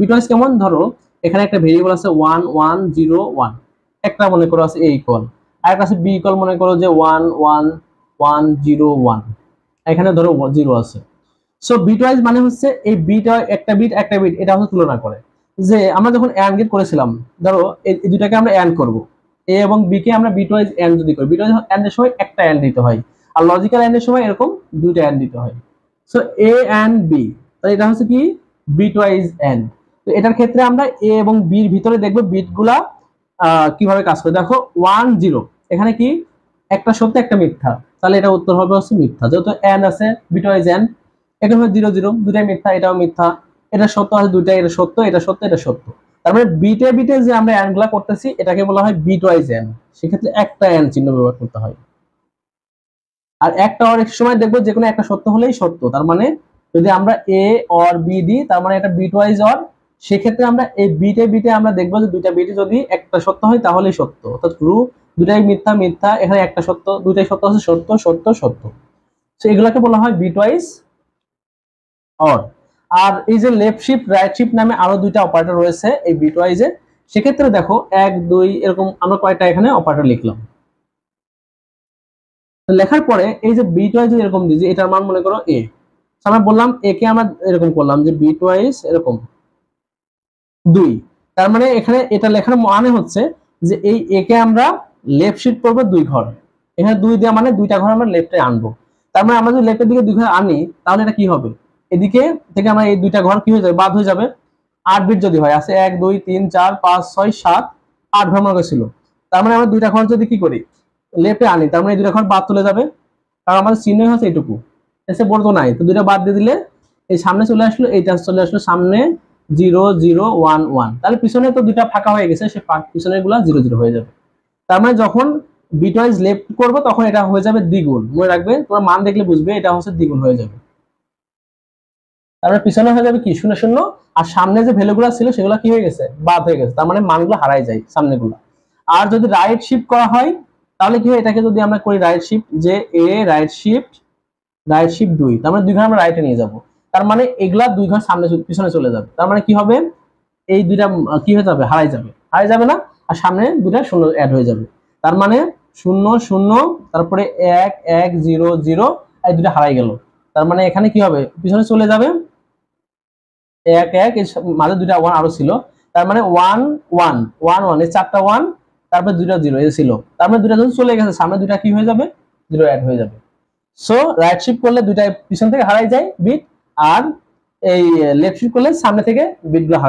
Bitwise কেমন, ধরো এখানে একটা ভেরিয়েবল আছে 1 1 0 1, একটা মনে করো আছে a ইকুয়াল, আর একটা আছে b ইকুয়াল, মনে করো যে 1 1 1 0 1, এখানে ধরো 0 আছে। সো বিটওয়াইজ মানে হচ্ছে এই বিটা একটা বিট এটা হচ্ছে তুলনা করে। যে আমরা যখন এন্ড গেট করেছিলাম, ধরো এই দুটাকে আমরা এন্ড করব, এ এবং বি কে আমরা বিটওয়াইজ এন্ড যদি করি, বিটওয়াইজ এন্ড এর সময় একটা এন্ড দিতে হয়, আর লজিক্যাল এন্ড এর সময় এরকম দুইটা এন্ড দিতে হয়। সো এ এন্ড বি, তাহলে এটা হচ্ছে কি বিটওয়াইজ এন্ড। তো এটার ক্ষেত্রে আমরা এ এবং বির ভিতরে দেখবো বিটগুলা কিভাবে কাজ করে। দেখো 1 0, এখানে কি একটা সত্য একটা মিথ্যা, তাহলে এটা উত্তর হবে হচ্ছে মিথ্যা, যেহেতু এন্ড আছে বিটওয়াইজ এন্ড। এখানে হবে 0 0, দুটাই মিথ্যা, এটাও মিথ্যা, এটা সত্য আছে দুইটাই, এটা সত্য এটা সত্য এটা সত্য। তার মানে বিটে বিটে যে আমরা এন্ড গুলা করতেছি এটাকে বলা হয় বিটওয়াইজ এন্ড, সেক্ষেত্রে একটা এন্ড চিহ্ন ব্যবহার করতে হয়। আর একটা অর এক সময় দেখবো যে কোনো একটা সত্য হলেই সত্য, তার মানে যদি আমরা এ অর বি দিই তার মানে এটা বিটওয়াইজ অর, সেক্ষেত্রে আমরা এই বিটে বিটে আমরা দেখবো যে দুইটা বিটে যদি একটা সত্য হয় তাহলেই সত্য, অর্থাৎ ট্রু, দুটাই মিথ্যা মিথ্যা, এখানে একটা সত্য, দুইটাই সত্য আছে সত্য সত্য সত্য। তো এগুলাকে বলা হয় বিটওয়াইজ অর। আর এই যে লেফট শিফট রাইট শিফট নামে আরো দুইটা অপারেটর রয়েছে এই বিটওয়াইজে, সেক্ষেত্রে দেখো 1 2 এরকম আমরা কয়টা এখানে অপারেটর লিখলাম। লেখার পরে এই যে বিটওয়াইজ এরকম দিয়েছি, এটার মান মনে করো এ, আমরা বললাম এ কে আমরা এরকম করলাম যে বিটওয়াইজ এরকম 2, তার মানে এখানে এটা লেখার মানে হচ্ছে যে এই এ কে আমরা লেফট শিফট করবো 2 ঘর, এখানে 2 দেওয়া মানে দুইটা ঘর আমরা লেফটে আনবো। তার মানে আমরা যদি লেফটের দিকে 2 ঘর আনি তাহলে এটা কি হবে, এদিকে থেকে আমরা এই দুইটা ঘর কি হয়ে যাবে, বাদ হয়ে যাবে। 8 বিট যদি হয় আছে 1 2 3 4 5 6 7 8 ঘর মনে ছিল, তার মানে আমরা দুইটা ঘর যদি কি করি লেফটে আনি তার মানে এই দুইটা ঘর বাদ চলে যাবে, কারণ আমাদের চিহ্ন হচ্ছে এইটুকু, এসে বড় তো নাই, তো দুইটা বাদ দিয়ে দিলে এই সামনে চলে আসলো, এইটা চলে আসলো সামনে 0 0 1 1, তাহলে পিছনে তো দুইটা ফাঁকা হয়ে গেছে, সে পিছনের গুলা 0 0 হয়ে যাবে। তার মানে যখন বিটওয়াইজ লেফট করবো তখন এটা হয়ে যাবে দ্বিগুণ, মনে রাখবে তোমার মান দেখলে বুঝবে এটা হচ্ছে দ্বিগুণ হয়ে যাবে। তারপরে পিছনে হয়ে যাবে কি 0 0, আর সামনে যে ভ্যালুগুলো ছিল সেগুলো কি হয়ে গেছে, বাদ হয়ে গেছে, তার মানে মানগুলো হারাই যায় সামনেগুলো। আর যদি রাইট শিফট করা হয় তাহলে কি হয়, এটাকে যদি আমরা করি রাইট শিফট, যে এ রাইট শিফট 2, তার মানে 2 ঘর আমরা রাইটে নিয়ে যাব, তার মানে এগুলা 2 ঘর সামনে পিছনে চলে যাবে, তার মানে কি হবে এই দুইটা কি হয়ে যাবে, হারাই যাবে না, আর সামনে দুইটা শূন্য অ্যাড হয়ে যাবে, তার মানে 0 0, তারপরে 1 1 0 0, এই দুইটা হারাই গেল, তার মানে এখানে কি হবে পিছনে চলে যাবে 1 1, এর মাঝে দুইটা 1 আরো ছিল, তার মানে 1 1 1 1, এই চারটা 1, তারপরে দুইটা 0 এই ছিল, তার মানে দুইটা যদি চলে গেছে সামনে দুইটা কি হয়ে যাবে 0 অ্যাড হয়ে যাবে। সো রাইট শিফট করলে দুইটা পিছন থেকে হারাই যায় বিট, আর এই লেফট শিফট করলে সামনে থেকে বিটগুলো হারাই